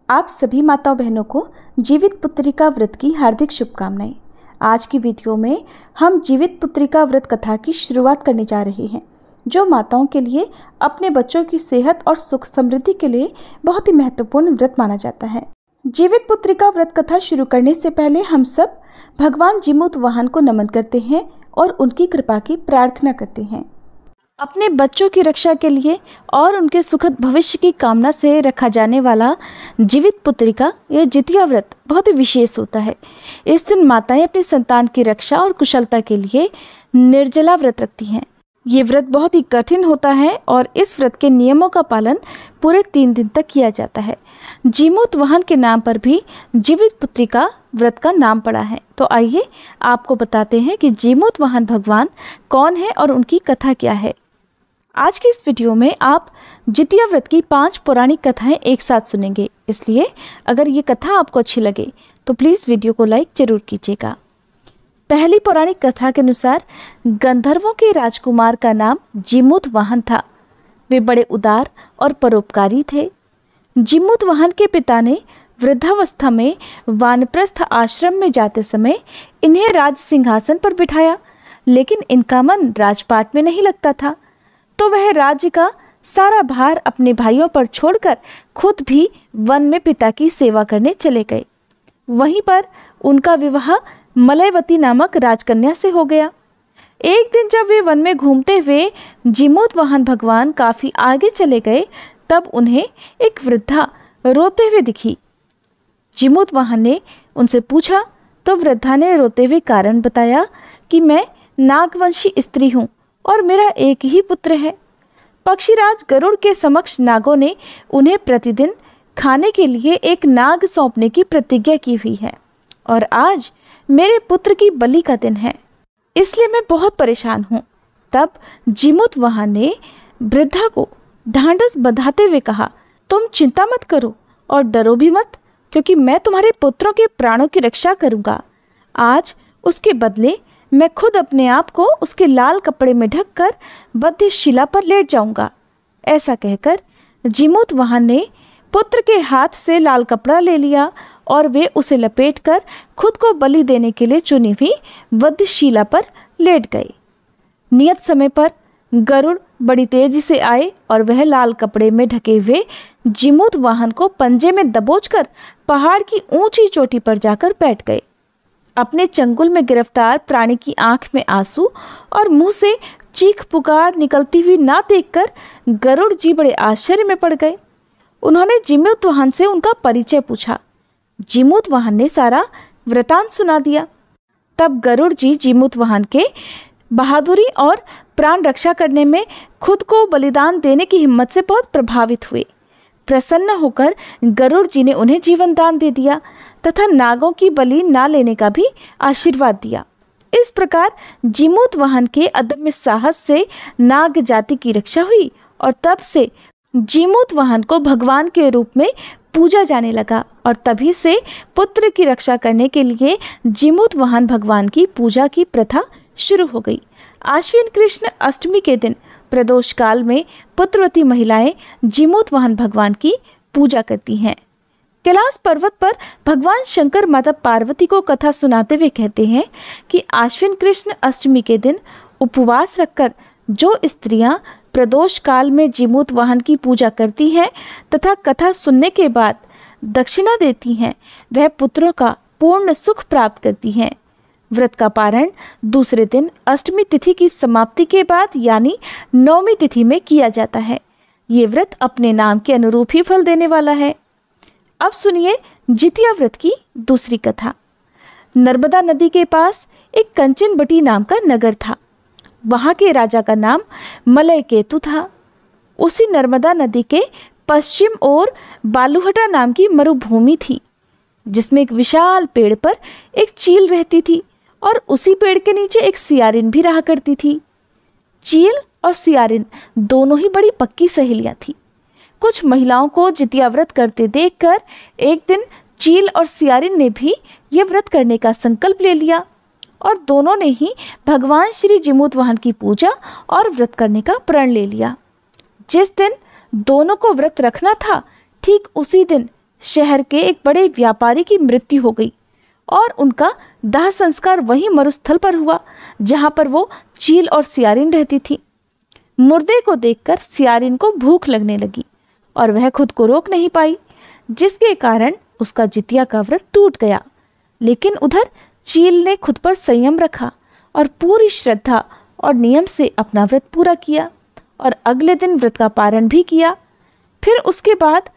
आप सभी माताओं बहनों को जीवित पुत्रिका व्रत की हार्दिक शुभकामनाएं। आज की वीडियो में हम जीवित पुत्रिका व्रत कथा की शुरुआत करने जा रहे हैं, जो माताओं के लिए अपने बच्चों की सेहत और सुख समृद्धि के लिए बहुत ही महत्वपूर्ण व्रत माना जाता है। जीवित पुत्रिका व्रत कथा शुरू करने से पहले हम सब भगवान जीमूतवाहन को नमन करते हैं और उनकी कृपा की प्रार्थना करते हैं। अपने बच्चों की रक्षा के लिए और उनके सुखद भविष्य की कामना से रखा जाने वाला जीवित पुत्रिका या जितिया व्रत बहुत ही विशेष होता है। इस दिन माताएं अपनी संतान की रक्षा और कुशलता के लिए निर्जला व्रत रखती हैं। ये व्रत बहुत ही कठिन होता है और इस व्रत के नियमों का पालन पूरे 3 दिन तक किया जाता है। जीमूतवाहन के नाम पर भी जीवित पुत्रिका व्रत का नाम पड़ा है। तो आइए आपको बताते हैं कि जीमूतवाहन भगवान कौन है और उनकी कथा क्या है। आज की इस वीडियो में आप जितिया व्रत की 5 पौराणिक कथाएं एक साथ सुनेंगे, इसलिए अगर ये कथा आपको अच्छी लगे तो प्लीज़ वीडियो को लाइक जरूर कीजिएगा। पहली पौराणिक कथा के अनुसार गंधर्वों के राजकुमार का नाम जीमूतवाहन था। वे बड़े उदार और परोपकारी थे। जीमूतवाहन के पिता ने वृद्धावस्था में वानप्रस्थ आश्रम में जाते समय इन्हें राज सिंहासन पर बिठाया, लेकिन इनका मन राजपाट में नहीं लगता था, तो वह राज्य का सारा भार अपने भाइयों पर छोड़कर खुद भी वन में पिता की सेवा करने चले गए। वहीं पर उनका विवाह मलयवती नामक राजकन्या से हो गया। एक दिन जब वे वन में घूमते हुए जीमूतवाहन भगवान काफी आगे चले गए, तब उन्हें एक वृद्धा रोते हुए दिखी। जीमूतवाहन ने उनसे पूछा तो वृद्धा ने रोते हुए कारण बताया कि मैं नागवंशी स्त्री हूँ और मेरा एक ही पुत्र है। पक्षीराज गरुड़ के समक्ष नागों ने उन्हें प्रतिदिन खाने के लिए एक नाग सौंपने की प्रतिज्ञा की हुई है और आज मेरे पुत्र की बलि का दिन है, इसलिए मैं बहुत परेशान हूँ। तब जीमूतवाहन ने वृद्धा को ढांढस बंधाते हुए कहा, तुम चिंता मत करो और डरो भी मत, क्योंकि मैं तुम्हारे पुत्रों के प्राणों की रक्षा करूँगा। आज उसके बदले मैं खुद अपने आप को उसके लाल कपड़े में ढककर बद्ध शिला पर लेट जाऊंगा। ऐसा कहकर जीमूतवाहन ने पुत्र के हाथ से लाल कपड़ा ले लिया और वे उसे लपेटकर खुद को बलि देने के लिए चुनी हुई बद्ध शिला पर लेट गए। नियत समय पर गरुड़ बड़ी तेजी से आए और वह लाल कपड़े में ढके हुए जीमूतवाहन को पंजे में दबोचकर पहाड़ की ऊंची चोटी पर जाकर बैठ गए। अपने चंगुल में गिरफ्तार प्राणी की आंख में आंसू और मुंह से चीख पुकार निकलती हुई ना देखकर गरुड़ जी बड़े आश्चर्य में पड़ गए। उन्होंने जीमूतवाहन से उनका परिचय पूछा। जीमूतवाहन ने सारा वृतांत सुना दिया। तब गरुड़ जी जीमूतवाहन के बहादुरी और प्राण रक्षा करने में खुद को बलिदान देने की हिम्मत से बहुत प्रभावित हुए। प्रसन्न होकर गरुड़ जी ने उन्हें जीवन दान दे दिया तथा नागों की बलि ना लेने का भी आशीर्वाद दिया। इस प्रकार जीमूतवाहन के अदम्य साहस से नाग जाति की रक्षा हुई और तब से जीमूतवाहन को भगवान के रूप में पूजा जाने लगा और तभी से पुत्र की रक्षा करने के लिए जीमूतवाहन भगवान की पूजा की प्रथा शुरू हो गई। आश्विन कृष्ण अष्टमी के दिन प्रदोष काल में पुत्रवती महिलाएं जीमूतवाहन भगवान की पूजा करती हैं। कैलाश पर्वत पर भगवान शंकर माता पार्वती को कथा सुनाते हुए कहते हैं कि आश्विन कृष्ण अष्टमी के दिन उपवास रखकर जो स्त्रियां प्रदोष काल में जीमूतवाहन की पूजा करती हैं तथा कथा सुनने के बाद दक्षिणा देती हैं, वह पुत्रों का पूर्ण सुख प्राप्त करती हैं। व्रत का पारण दूसरे दिन अष्टमी तिथि की समाप्ति के बाद यानी 9वीं तिथि में किया जाता है। ये व्रत अपने नाम के अनुरूप ही फल देने वाला है। अब सुनिए जितिया व्रत की दूसरी कथा। नर्मदा नदी के पास एक कंचनबटी नाम का नगर था। वहाँ के राजा का नाम मलयकेतु था। उसी नर्मदा नदी के पश्चिम ओर बालूहटा नाम की मरुभूमि थी, जिसमें एक विशाल पेड़ पर एक चील रहती थी और उसी पेड़ के नीचे एक सियारिन भी रहा करती थी। चील और सियारिन दोनों ही बड़ी पक्की सहेलियां थी। कुछ महिलाओं को जितिया व्रत करते देखकर एक दिन चील और सियारिन ने भी यह व्रत करने का संकल्प ले लिया और दोनों ने ही भगवान श्री जीमूतवाहन की पूजा और व्रत करने का प्रण ले लिया। जिस दिन दोनों को व्रत रखना था, ठीक उसी दिन शहर के एक बड़े व्यापारी की मृत्यु हो गई और उनका दाह संस्कार वही मरुस्थल पर हुआ जहां पर वो चील और सियारिन रहती थी। मुर्दे को देखकर सियारिन को भूख लगने लगी और वह खुद को रोक नहीं पाई, जिसके कारण उसका जितिया का व्रत टूट गया। लेकिन उधर चील ने खुद पर संयम रखा और पूरी श्रद्धा और नियम से अपना व्रत पूरा किया और अगले दिन व्रत का पारण भी किया। फिर उसके बाद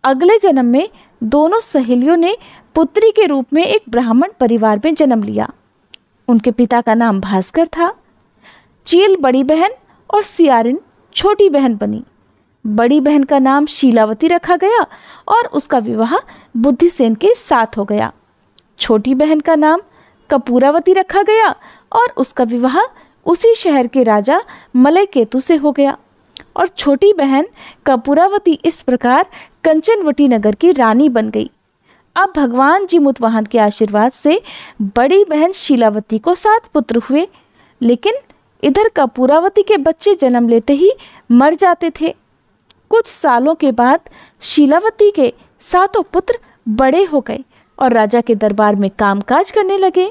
अगले जन्म में दोनों सहेलियों ने पुत्री के रूप में एक ब्राह्मण परिवार में जन्म लिया। उनके पिता का नाम भास्कर था। चील बड़ी बहन और सियारिन छोटी बहन बनी। बड़ी बहन का नाम शीलावती रखा गया और उसका विवाह बुद्धिसेन के साथ हो गया। छोटी बहन का नाम कपूरावती रखा गया और उसका विवाह उसी शहर के राजा मलय केतु से हो गया। और छोटी बहन कपूरावती इस प्रकार कंचनवटी नगर की रानी बन गई। अब भगवान जीमूतवाहन के आशीर्वाद से बड़ी बहन शीलावती को 7 पुत्र हुए, लेकिन इधर कपूरावती के बच्चे जन्म लेते ही मर जाते थे। कुछ सालों के बाद शीलावती के 7 पुत्र बड़े हो गए और राजा के दरबार में कामकाज करने लगे।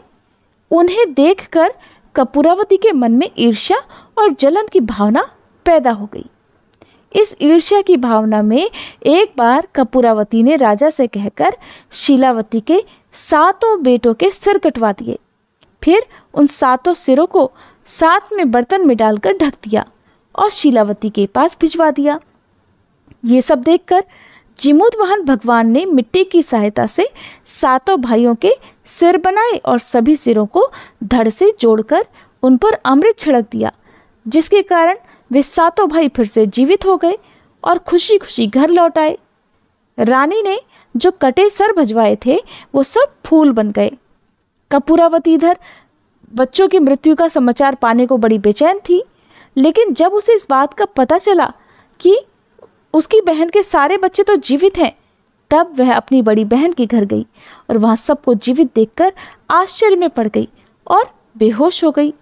उन्हें देखकर कपूरावती के मन में ईर्ष्या और जलन की भावना पैदा हो गई। इस ईर्ष्या की भावना में एक बार कपूरावती ने राजा से कहकर शीलावती के 7 बेटों के सिर कटवा दिए। फिर उन 7 सिरों को 7 में बर्तन में डालकर ढक दिया और शीलावती के पास भिजवा दिया। ये सब देखकर जीमूतवाहन भगवान ने मिट्टी की सहायता से 7 भाइयों के सिर बनाए और सभी सिरों को धड़ से जोड़कर उन पर अमृत छिड़क दिया, जिसके कारण वे 7 भाई फिर से जीवित हो गए और खुशी खुशी घर लौट आए। रानी ने जो कटे सर भजवाए थे वो सब फूल बन गए। कपूरावती इधर बच्चों की मृत्यु का समाचार पाने को बड़ी बेचैन थी, लेकिन जब उसे इस बात का पता चला कि उसकी बहन के सारे बच्चे तो जीवित हैं, तब वह अपनी बड़ी बहन के घर गई और वहां सबको जीवित देखकर आश्चर्य में पड़ गई और बेहोश हो गई।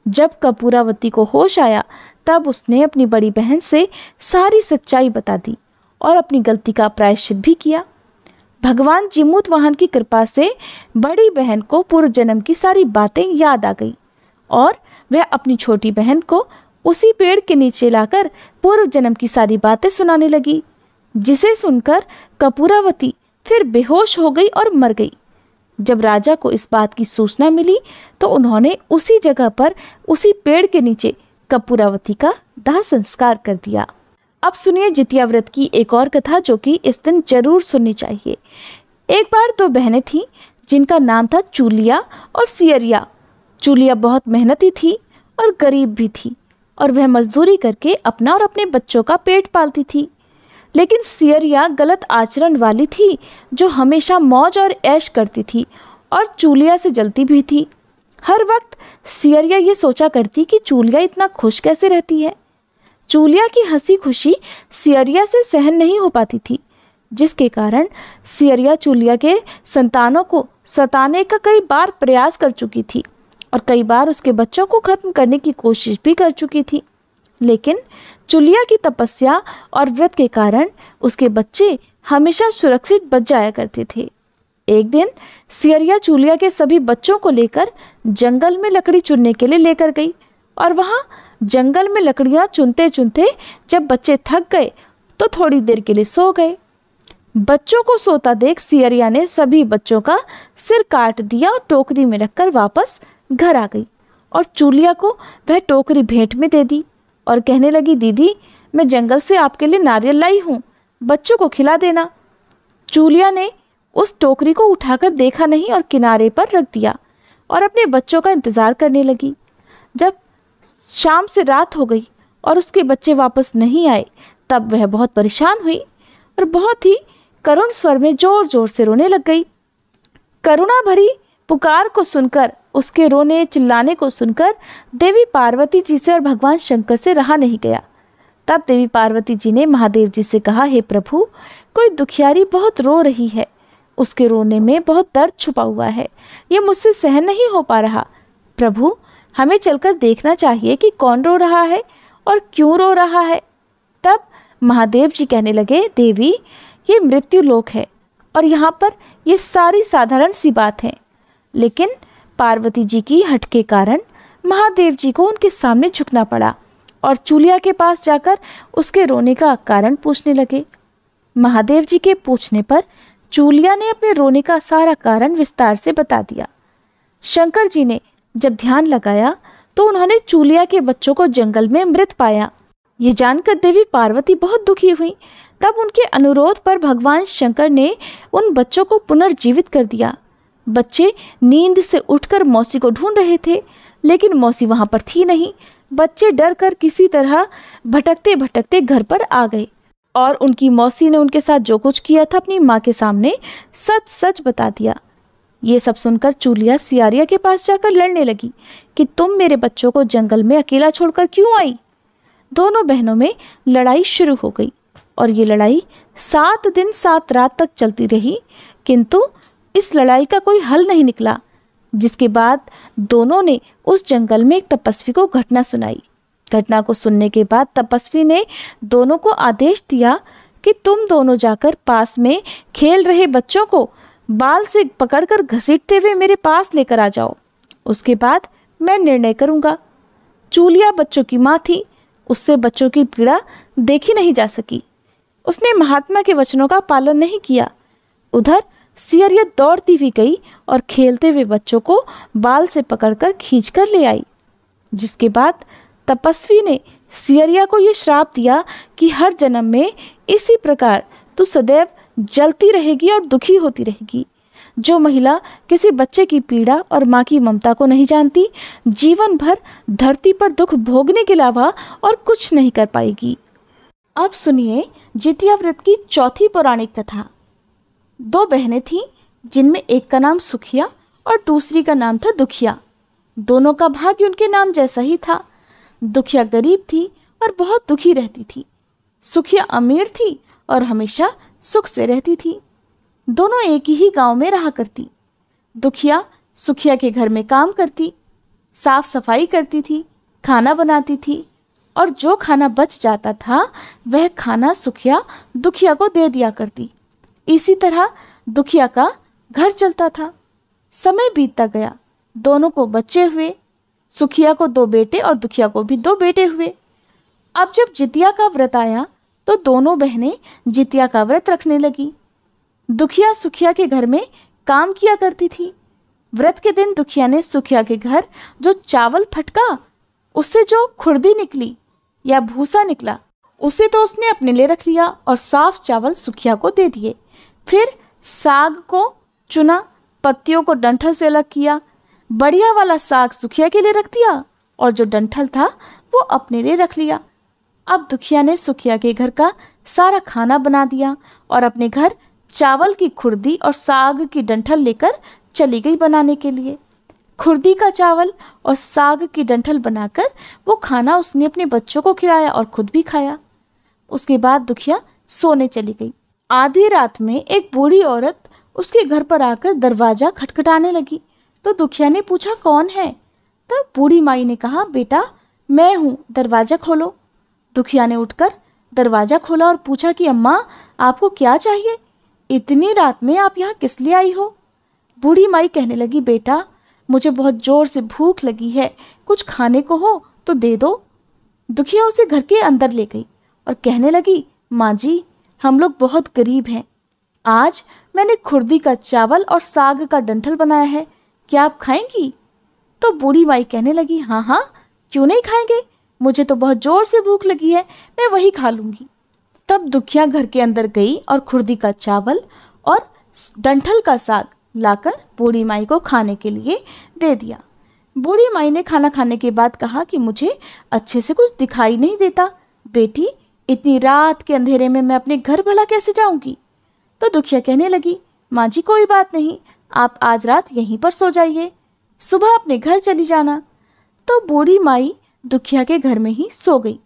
जब कपूरावती को होश आया तब उसने अपनी बड़ी बहन से सारी सच्चाई बता दी और अपनी गलती का प्रायश्चित भी किया। भगवान जीमूतवाहन की कृपा से बड़ी बहन को पूर्व जन्म की सारी बातें याद आ गई और वह अपनी छोटी बहन को उसी पेड़ के नीचे लाकर पूर्व जन्म की सारी बातें सुनाने लगी, जिसे सुनकर कपूरावती फिर बेहोश हो गई और मर गई। जब राजा को इस बात की सूचना मिली तो उन्होंने उसी जगह पर उसी पेड़ के नीचे कपूरावती का दाह संस्कार कर दिया। अब सुनिए जितिया व्रत की एक और कथा, जो कि इस दिन जरूर सुननी चाहिए। एक बार 2 बहनें थीं जिनका नाम था चूलिया और सियरिया। चूलिया बहुत मेहनती थी और गरीब भी थी और वह मजदूरी करके अपना और अपने बच्चों का पेट पालती थी। लेकिन सियरिया गलत आचरण वाली थी, जो हमेशा मौज और ऐश करती थी और चूलिया से जलती भी थी। हर वक्त सियरिया ये सोचा करती कि चूलिया इतना खुश कैसे रहती है। चूलिया की हंसी खुशी सियरिया से सहन नहीं हो पाती थी, जिसके कारण सियरिया चूलिया के संतानों को सताने का कई बार प्रयास कर चुकी थी और कई बार उसके बच्चों को खत्म करने की कोशिश भी कर चुकी थी। लेकिन चूलिया की तपस्या और व्रत के कारण उसके बच्चे हमेशा सुरक्षित बच जाया करते थे। एक दिन सियरिया चूलिया के सभी बच्चों को लेकर जंगल में लकड़ी चुनने के लिए लेकर गई और वहां जंगल में लकड़ियां चुनते चुनते जब बच्चे थक गए तो थोड़ी देर के लिए सो गए। बच्चों को सोता देख सियरिया ने सभी बच्चों का सिर काट दिया और टोकरी में रखकर वापस घर आ गई और चूलिया को वह टोकरी भेंट में दे दी और कहने लगी, दीदी मैं जंगल से आपके लिए नारियल लाई हूँ, बच्चों को खिला देना। चूलिया ने उस टोकरी को उठाकर देखा नहीं और किनारे पर रख दिया और अपने बच्चों का इंतजार करने लगी। जब शाम से रात हो गई और उसके बच्चे वापस नहीं आए तब वह बहुत परेशान हुई और बहुत ही करुण स्वर में जोर जोर से रोने लग गई। करुणा भरी पुकार को सुनकर, उसके रोने चिल्लाने को सुनकर देवी पार्वती जी से और भगवान शंकर से रहा नहीं गया। तब देवी पार्वती जी ने महादेव जी से कहा, हे प्रभु, कोई दुखियारी बहुत रो रही है, उसके रोने में बहुत दर्द छुपा हुआ है, ये मुझसे सहन नहीं हो पा रहा। प्रभु, हमें चलकर देखना चाहिए कि कौन रो रहा है और क्यों रो रहा है। तब महादेव जी कहने लगे, देवी ये मृत्यु लोक है और यहाँ पर ये सारी साधारण सी बात है, लेकिन पार्वती जी की हट के कारण महादेव जी को उनके सामने झुकना पड़ा और चूलिया के पास जाकर उसके रोने का कारण पूछने लगे। महादेव जी के पूछने पर चूलिया ने अपने रोने का सारा कारण विस्तार से बता दिया। शंकर जी ने जब ध्यान लगाया तो उन्होंने चूलिया के बच्चों को जंगल में मृत पाया। ये जानकर देवी पार्वती बहुत दुखी हुई। तब उनके अनुरोध पर भगवान शंकर ने उन बच्चों को पुनर्जीवित कर दिया। बच्चे नींद से उठकर मौसी को ढूंढ रहे थे, लेकिन मौसी वहां पर थी नहीं। बच्चे डर कर किसी तरह भटकते भटकते घर पर आ गए और उनकी मौसी ने उनके साथ जो कुछ किया था अपनी माँ के सामने सच सच बता दिया। ये सब सुनकर चूलिया सियारिया के पास जाकर लड़ने लगी कि तुम मेरे बच्चों को जंगल में अकेला छोड़कर क्यों आई। दोनों बहनों में लड़ाई शुरू हो गई और ये लड़ाई 7 दिन 7 रात तक चलती रही, किंतु इस लड़ाई का कोई हल नहीं निकला। जिसके बाद दोनों ने उस जंगल में एक तपस्वी को घटना सुनाई। घटना को सुनने के बाद तपस्वी ने दोनों को आदेश दिया कि तुम दोनों जाकर पास में खेल रहे बच्चों को बाल से पकड़कर घसीटते हुए मेरे पास लेकर आ जाओ, उसके बाद मैं निर्णय करूंगा। चूलिया बच्चों की माँ थी, उससे बच्चों की पीड़ा देखी नहीं जा सकी। उसने महात्मा के वचनों का पालन नहीं किया। उधर सियरिया दौड़ती हुई गई और खेलते हुए बच्चों को बाल से पकड़कर खींचकर ले आई। जिसके बाद तपस्वी ने सियरिया को यह श्राप दिया कि हर जन्म में इसी प्रकार तू सदैव जलती रहेगी और दुखी होती रहेगी। जो महिला किसी बच्चे की पीड़ा और माँ की ममता को नहीं जानती, जीवन भर धरती पर दुख भोगने के अलावा और कुछ नहीं कर पाएगी। अब सुनिए जितिया व्रत की चौथी पौराणिक कथा। 2 बहनें थीं, जिनमें एक का नाम सुखिया और दूसरी का नाम था दुखिया। दोनों का भाग्य उनके नाम जैसा ही था। दुखिया गरीब थी और बहुत दुखी रहती थी। सुखिया अमीर थी और हमेशा सुख से रहती थी। दोनों एक ही गांव में रहा करती। दुखिया सुखिया के घर में काम करती, साफ सफाई करती थी, खाना बनाती थी और जो खाना बच जाता था वह खाना सुखिया दुखिया को दे दिया करती। इसी तरह दुखिया का घर चलता था। समय बीतता गया, दोनों को बच्चे हुए। सुखिया को 2 बेटे और दुखिया को भी 2 बेटे हुए। अब जब जितिया का व्रत आया तो दोनों बहनें जितिया का व्रत रखने लगी। दुखिया सुखिया के घर में काम किया करती थी। व्रत के दिन दुखिया ने सुखिया के घर जो चावल फटका, उससे जो खुर्दी निकली या भूसा निकला, उसे तो उसने अपने लिए रख लिया और साफ चावल सुखिया को दे दिए। फिर साग को चुना, पत्तियों को डंठल से अलग किया, बढ़िया वाला साग सुखिया के लिए रख दिया और जो डंठल था वो अपने लिए रख लिया। अब दुखिया ने सुखिया के घर का सारा खाना बना दिया और अपने घर चावल की खुर्दी और साग की डंठल लेकर चली गई बनाने के लिए। खुर्दी का चावल और साग की डंठल बनाकर वो खाना उसने अपने बच्चों को खिलाया और खुद भी खाया। उसके बाद दुखिया सोने चली गई। आधी रात में एक बूढ़ी औरत उसके घर पर आकर दरवाजा खटखटाने लगी तो दुखिया ने पूछा कौन है। तब बूढ़ी माई ने कहा बेटा मैं हूँ, दरवाजा खोलो। दुखिया ने उठकर दरवाजा खोला और पूछा कि अम्मा आपको क्या चाहिए, इतनी रात में आप यहाँ किस लिए आई हो। बूढ़ी माई कहने लगी बेटा मुझे बहुत जोर से भूख लगी है, कुछ खाने को हो तो दे दो। दुखिया उसे घर के अंदर ले गई और कहने लगी माँ जी हम लोग बहुत गरीब हैं, आज मैंने खुर्दी का चावल और साग का डंठल बनाया है, क्या आप खाएंगी। तो बूढ़ी माई कहने लगी हाँ हाँ क्यों नहीं खाएंगे, मुझे तो बहुत जोर से भूख लगी है, मैं वही खा लूंगी। तब दुखिया घर के अंदर गई और खुर्दी का चावल और डंठल का साग लाकर बूढ़ी माई को खाने के लिए दे दिया। बूढ़ी माई ने खाना खाने के बाद कहा कि मुझे अच्छे से कुछ दिखाई नहीं देता, बेटी इतनी रात के अंधेरे में मैं अपने घर भला कैसे जाऊंगी। तो दुखिया कहने लगी माँ जी कोई बात नहीं, आप आज रात यहीं पर सो जाइए, सुबह अपने घर चली जाना। तो बूढ़ी माई दुखिया के घर में ही सो गई।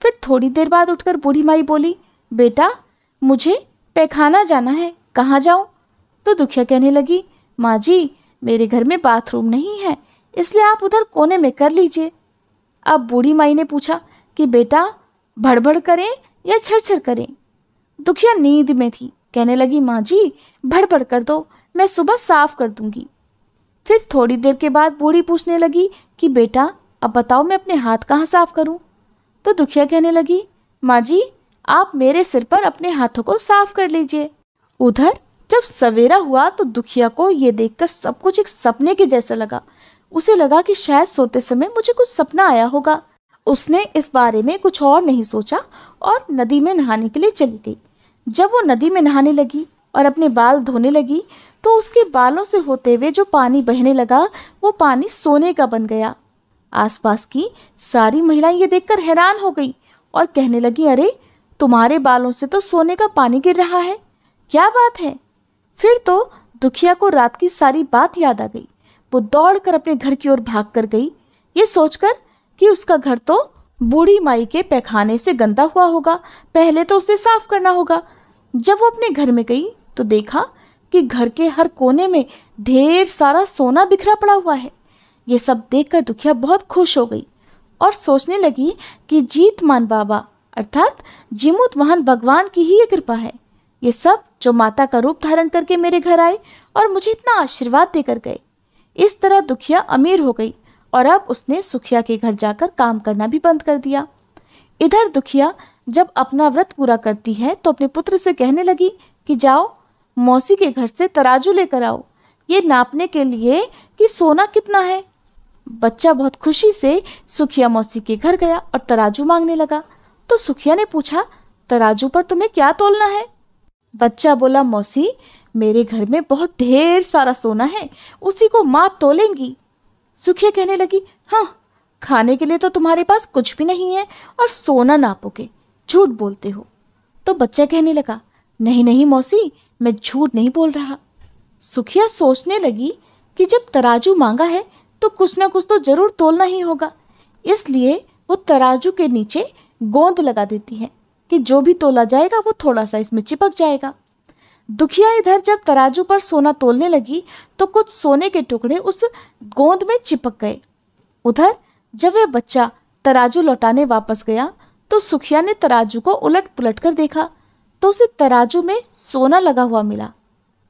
फिर थोड़ी देर बाद उठकर बूढ़ी माई बोली बेटा मुझे पैखाना जाना है, कहाँ जाऊँ। तो दुखिया कहने लगी माँ जी मेरे घर में बाथरूम नहीं है, इसलिए आप उधर कोने में कर लीजिए। अब बूढ़ी माई ने पूछा कि बेटा भड़बड़ करें या छरछर करें। दुखिया नींद में थी, कहने लगी, माँ जी भड़बड़ कर दो, मैं सुबह साफ कर दूंगी। फिर थोड़ी देर के बाद बूढ़ी पूछने लगी कि बेटा अब बताओ मैं अपने हाथ कहाँ साफ करूं? तो दुखिया कहने लगी, माँ जी आप मेरे सिर पर अपने हाथों को साफ कर लीजिए। उधर जब सवेरा हुआ तो दुखिया को ये देखकर सब कुछ एक सपने के जैसा लगा। उसे लगा कि शायद सोते समय मुझे कुछ सपना आया होगा। उसने इस बारे में कुछ और नहीं सोचा और नदी में नहाने के लिए चली गई। जब वो नदी में नहाने लगी और अपने बाल धोने लगी तो उसके बालों से होते हुए जो पानी बहने लगा वो पानी सोने का बन गया। आसपास की सारी महिलाएं ये देखकर हैरान हो गई और कहने लगी, अरे तुम्हारे बालों से तो सोने का पानी गिर रहा है, क्या बात है? फिर तो दुखिया को रात की सारी बात याद आ गई। वो दौड़कर अपने घर की ओर भाग कर गई, ये सोचकर कि उसका घर तो बूढ़ी माई के पैखाने से गंदा हुआ होगा, पहले तो उसे साफ करना होगा। जब वो अपने घर में गई तो देखा कि घर के हर कोने में ढेर सारा सोना बिखरा पड़ा हुआ है। ये सब देखकर दुखिया बहुत खुश हो गई और सोचने लगी कि जीतमान बाबा अर्थात जीमूत वाहन भगवान की ही ये कृपा है। ये सब जो माता का रूप धारण करके मेरे घर आए और मुझे इतना आशीर्वाद देकर गए। इस तरह दुखिया अमीर हो गई और अब उसने सुखिया के घर जाकर काम करना भी बंद कर दिया। इधर दुखिया जब अपना व्रत पूरा करती है तो अपने पुत्र से कहने लगी कि जाओ मौसी के घर से तराजू लेकर आओ, ये नापने के लिए कि सोना कितना है। बच्चा बहुत खुशी से सुखिया मौसी के घर गया और तराजू मांगने लगा। तो सुखिया ने पूछा, तराजू पर तुम्हें क्या तोलना है? बच्चा बोला, मौसी मेरे घर में बहुत ढेर सारा सोना है, उसी को माँ तोलेंगी। सुखिया कहने लगी, हाँ खाने के लिए तो तुम्हारे पास कुछ भी नहीं है और सोना नापोगे, झूठ बोलते हो। तो बच्चा कहने लगा, नहीं नहीं मौसी मैं झूठ नहीं बोल रहा। सुखिया सोचने लगी कि जब तराजू मांगा है तो कुछ ना कुछ तो जरूर तोलना ही होगा, इसलिए वो तराजू के नीचे गोंद लगा देती है कि जो भी तोला जाएगा वो थोड़ा सा इसमें चिपक जाएगा। दुखिया इधर जब तराजू पर सोना तोलने लगी तो कुछ सोने के टुकड़े उस गोंद में चिपक गए। उधर जब वह बच्चा तराजू लौटाने वापस गया तो सुखिया ने तराजू को उलट पुलट कर देखा तो उसे तराजू में सोना लगा हुआ मिला।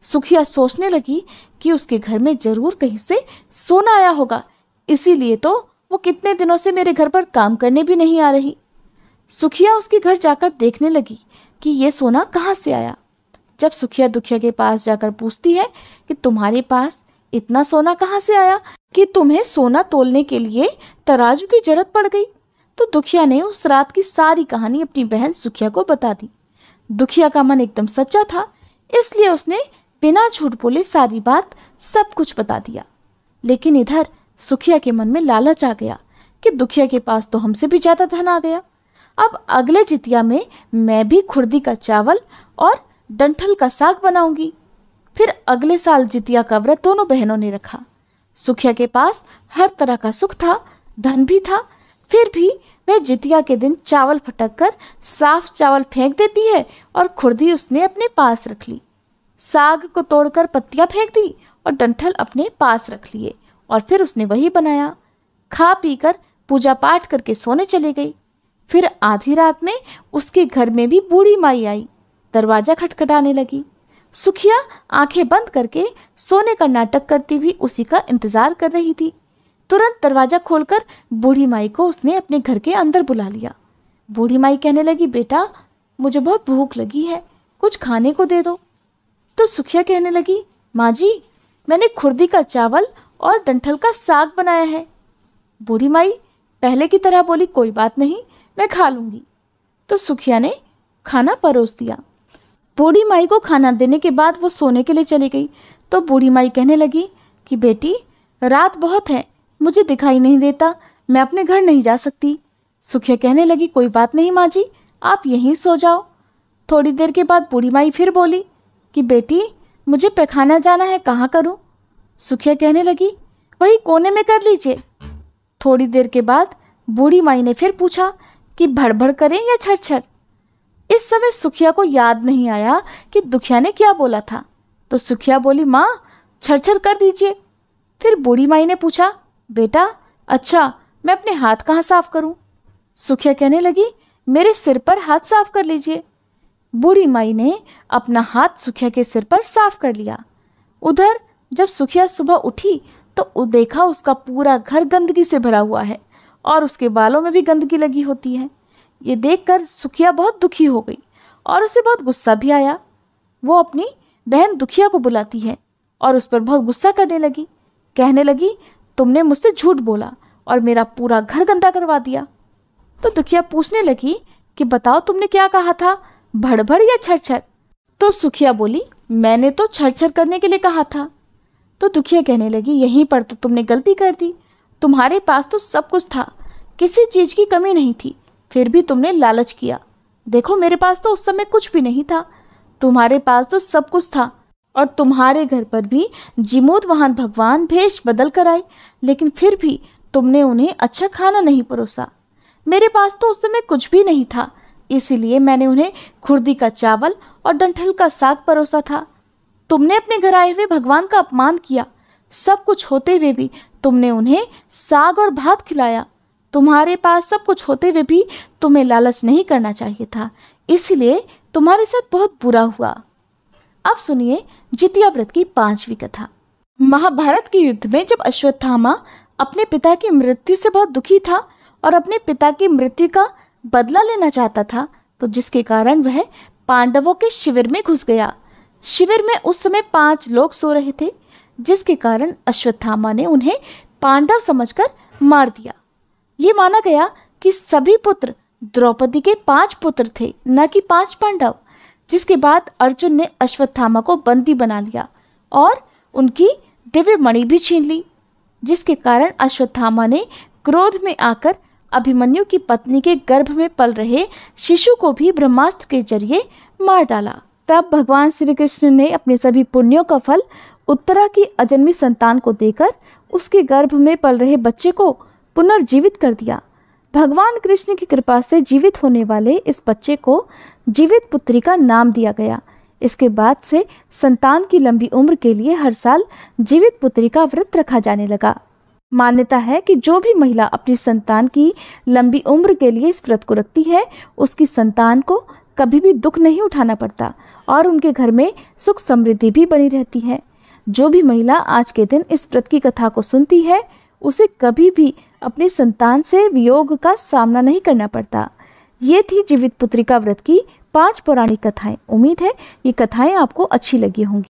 सुखिया सोचने लगी कि उसके घर में जरूर कहीं से सोना आया होगा, इसीलिए तो वो कितने दिनों से मेरे घर पर काम करने भी नहीं आ रही। सुखिया उसके घर जाकर देखने लगी कि ये सोना कहाँ से आया। जब सुखिया दुखिया के पास जाकर पूछती है कि तुम्हारे पास इतना सोना कहाँ से आया कि तुम्हें सोना तोलने के लिए तराजू की जरूरत पड़ गई, तो दुखिया ने उस रात की सारी कहानी अपनी बहन सुखिया को बता दी। दुखिया का मन एकदम सच्चा था, इसलिए उसने बिना झूठ बोले सारी बात सब कुछ बता दिया। लेकिन इधर सुखिया के मन में लालच आ गया कि दुखिया के पास तो हमसे भी ज्यादा धन आ गया। अब अगले जितिया में मैं भी खुर्दी का चावल और डंठल का साग बनाऊंगी। फिर अगले साल जितिया का व्रत दोनों बहनों ने रखा। सुखिया के पास हर तरह का सुख था, धन भी था, फिर भी वह जितिया के दिन चावल फटक कर साफ चावल फेंक देती है और खुर्दी उसने अपने पास रख ली। साग को तोड़कर पत्तियां फेंक दी और डंठल अपने पास रख लिए और फिर उसने वही बनाया। खा पीकर पूजा पाठ करके सोने चली गई। फिर आधी रात में उसके घर में भी बूढ़ी माई आई, दरवाजा खटखटाने लगी। सुखिया आंखें बंद करके सोने का नाटक करती हुई उसी का इंतजार कर रही थी। तुरंत दरवाजा खोलकर बूढ़ी माई को उसने अपने घर के अंदर बुला लिया। बूढ़ी माई कहने लगी, बेटा मुझे बहुत भूख लगी है, कुछ खाने को दे दो। तो सुखिया कहने लगी, माँ जी मैंने खुर्दी का चावल और डंठल का साग बनाया है। बूढ़ी माई पहले की तरह बोली, कोई बात नहीं मैं खा लूंगी। तो सुखिया ने खाना परोस दिया। बूढ़ी माई को खाना देने के बाद वो सोने के लिए चली गई। तो बूढ़ी माई कहने लगी कि बेटी रात बहुत है, मुझे दिखाई नहीं देता, मैं अपने घर नहीं जा सकती। सुखिया कहने लगी, कोई बात नहीं माँ जी, आप यहीं सो जाओ। थोड़ी देर के बाद बूढ़ी माई फिर बोली कि बेटी मुझे पैखाना जाना है, कहाँ करूँ? सुखिया कहने लगी, वही कोने में कर लीजिए। थोड़ी देर के बाद बूढ़ी माई ने फिर पूछा कि भड़भड़ करें या छरछर। इस समय सुखिया को याद नहीं आया कि दुखिया ने क्या बोला था, तो सुखिया बोली, माँ छरछर कर दीजिए। फिर बूढ़ी माई ने पूछा, बेटा अच्छा मैं अपने हाथ कहाँ साफ करूं? सुखिया कहने लगी, मेरे सिर पर हाथ साफ कर लीजिए। बूढ़ी माई ने अपना हाथ सुखिया के सिर पर साफ कर लिया। उधर जब सुखिया सुबह उठी तो देखा उसका पूरा घर गंदगी से भरा हुआ है और उसके बालों में भी गंदगी लगी होती है। ये देखकर सुखिया बहुत दुखी हो गई और उसे बहुत गुस्सा भी आया। वो अपनी बहन दुखिया को बुलाती है और उस पर बहुत गुस्सा करने लगी। कहने लगी, तुमने मुझसे झूठ बोला और मेरा पूरा घर गंदा करवा दिया। तो दुखिया पूछने लगी कि बताओ तुमने क्या कहा था, भड़भड़ या छरछर? तो सुखिया बोली, मैंने तो छरछर करने के लिए कहा था। तो दुखिया कहने लगी, यहीं पर तो तुमने गलती कर दी। तुम्हारे पास तो सब कुछ था, किसी चीज की कमी नहीं थी, फिर भी तुमने लालच किया। देखो मेरे पास तो उस समय कुछ भी नहीं था, तुम्हारे पास तो सब कुछ था और तुम्हारे घर पर भी जिमूत वाहन भगवान भेष बदल कर आए, लेकिन फिर भी तुमने उन्हें अच्छा खाना नहीं परोसा। मेरे पास तो उस समय कुछ भी नहीं था, इसीलिए मैंने उन्हें खुर्दी का चावल और डंठल का साग परोसा था। तुमने अपने घर आए हुए भगवान का अपमान किया, सब कुछ होते हुए भी तुमने उन्हें साग और भात खिलाया। तुम्हारे पास सब कुछ होते हुए भी तुम्हें लालच नहीं करना चाहिए था, इसलिए तुम्हारे साथ बहुत बुरा हुआ। अब सुनिए जितिया व्रत की 5वीं कथा। महाभारत के युद्ध में जब अश्वत्थामा अपने पिता की मृत्यु से बहुत दुखी था और अपने पिता की मृत्यु का बदला लेना चाहता था, तो जिसके कारण वह पांडवों के शिविर में घुस गया। शिविर में उस समय 5 लोग सो रहे थे, जिसके कारण अश्वत्थामा ने उन्हें पांडव समझकर मार दिया। ये माना गया कि सभी पुत्र द्रौपदी के 5 पुत्र थे, न कि 5 पांडव। जिसके बाद अर्जुन ने अश्वत्थामा को बंदी बना लिया और उनकी दिव्य मणि भी छीन ली, जिसके कारण अश्वत्थामा ने क्रोध में आकर अभिमन्यु की पत्नी के गर्भ में पल रहे शिशु को भी ब्रह्मास्त्र के जरिए मार डाला। तब भगवान श्री कृष्ण ने अपने सभी पुण्यों का फल उत्तरा की अजन्मी संतान को देकर उसके गर्भ में पल रहे बच्चे को पुनर्जीवित कर दिया। भगवान कृष्ण की कृपा से जीवित होने वाले इस बच्चे को जीवित पुत्री का नाम दिया गया। इसके बाद से संतान की लंबी उम्र के लिए हर साल जीवित पुत्री का व्रत रखा जाने लगा। मान्यता है कि जो भी महिला अपनी संतान की लंबी उम्र के लिए इस व्रत को रखती है, उसकी संतान को कभी भी दुख नहीं उठाना पड़ता और उनके घर में सुख समृद्धि भी बनी रहती है। जो भी महिला आज के दिन इस व्रत की कथा को सुनती है, उसे कभी भी अपनी संतान से वियोग का सामना नहीं करना पड़ता। ये थी जीवित पुत्रिका व्रत की 5 पौराणिक कथाएं। उम्मीद है ये कथाएं आपको अच्छी लगी होंगी।